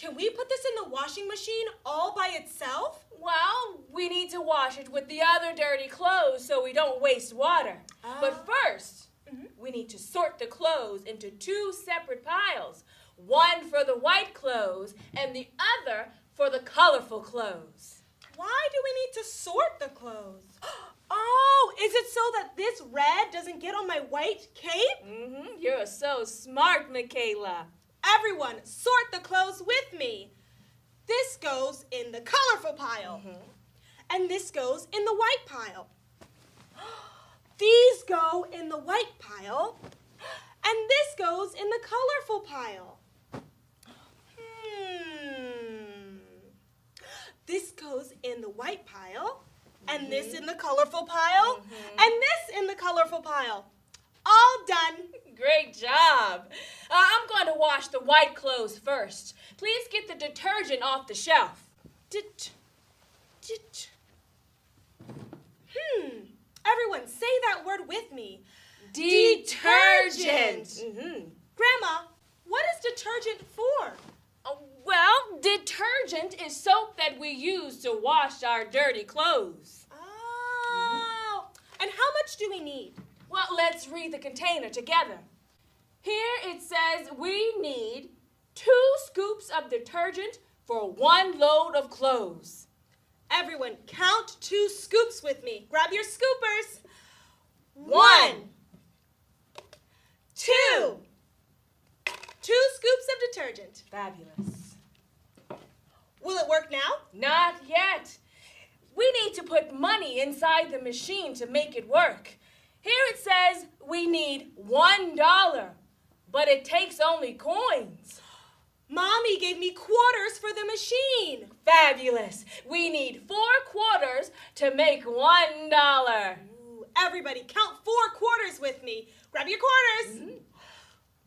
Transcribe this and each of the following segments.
Can we put this in the washing machine all by itself? Well, we need to wash it with the other dirty clothes so we don't waste water. But first, we need to sort the clothes into 2 separate piles. One for the white clothes and the other for the colorful clothes. Why do we need to sort the clothes? Oh, is it so that this red doesn't get on my white cape? You're so smart, Michaela. Everyone, sort the clothes with me. This goes in the colorful pile. And this goes in the white pile. These go in the white pile. And this goes in the colorful pile. This goes in the white pile, and this in the colorful pile, and this in the colorful pile. All done. Great job. I'm going to wash the white clothes first. Please get the detergent off the shelf. Everyone, say that word with me. Detergent. Grandma, what is detergent for? Well, detergent is soap that we use to wash our dirty clothes. Oh. And how much do we need? Well, let's read the container together. Here it says we need 2 scoops of detergent for 1 load of clothes. Everyone, count 2 scoops with me. Grab your scoopers. 1, 2. 2 scoops of detergent. Fabulous. Will it work now? Not yet. We need to put money inside the machine to make it work. Here it says we need $1, but it takes only coins. Mommy gave me quarters for the machine. Fabulous. We need 4 quarters to make $1. Ooh, everybody, count 4 quarters with me. Grab your quarters.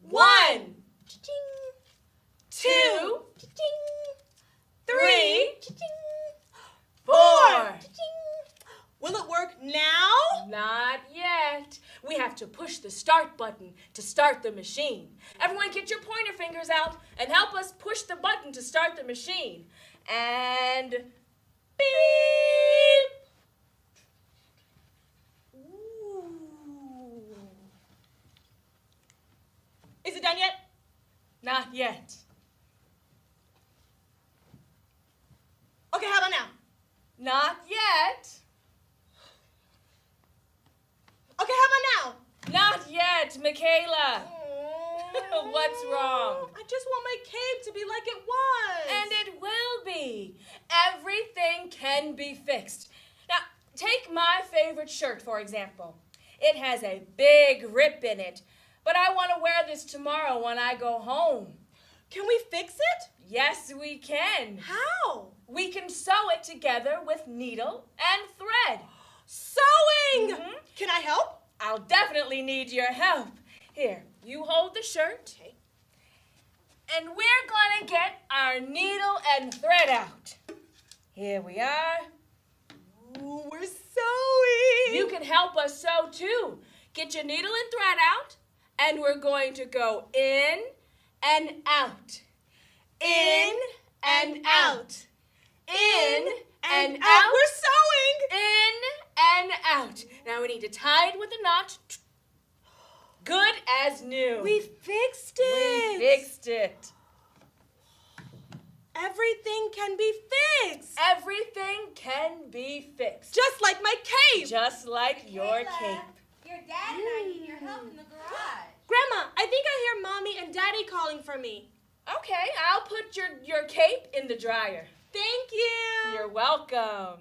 1, Cha-ching. 2, Cha-ching. 3, 4. Will it work now? Not yet. We have to push the start button to start the machine. Everyone get your pointer fingers out and help us push the button to start the machine. And beep! Ooh. Is it done yet? Not yet. Okay, how about now? Not yet. Okay, how about Not yet, Michaela. now? What's wrong? I just want my cape to be like it was. And it will be. Everything can be fixed. Now, take my favorite shirt, for example. It has a big rip in it, but I want to wear this tomorrow when I go home. Can we fix it? Yes, we can. How? We can sew it together with needle and thread. Sewing! Can I help? I'll definitely need your help. Here, you hold the shirt. Okay. And we're going to get our needle and thread out. Here we are. Ooh, we're sewing. You can help us sew too. Get your needle and thread out, and we're going to go in and out. In and out. In and out. We're sewing. In and out. Now we need to tie it with a knot. Good as new. We fixed it. We fixed it. Everything can be fixed. Everything can be fixed. Just like my cape. Just like your Kayla, cape. Your dad and I need your help in the garage. Grandma, I think I hear Mommy and Daddy calling for me. Okay, I'll put your cape in the dryer. Thank you. You're welcome.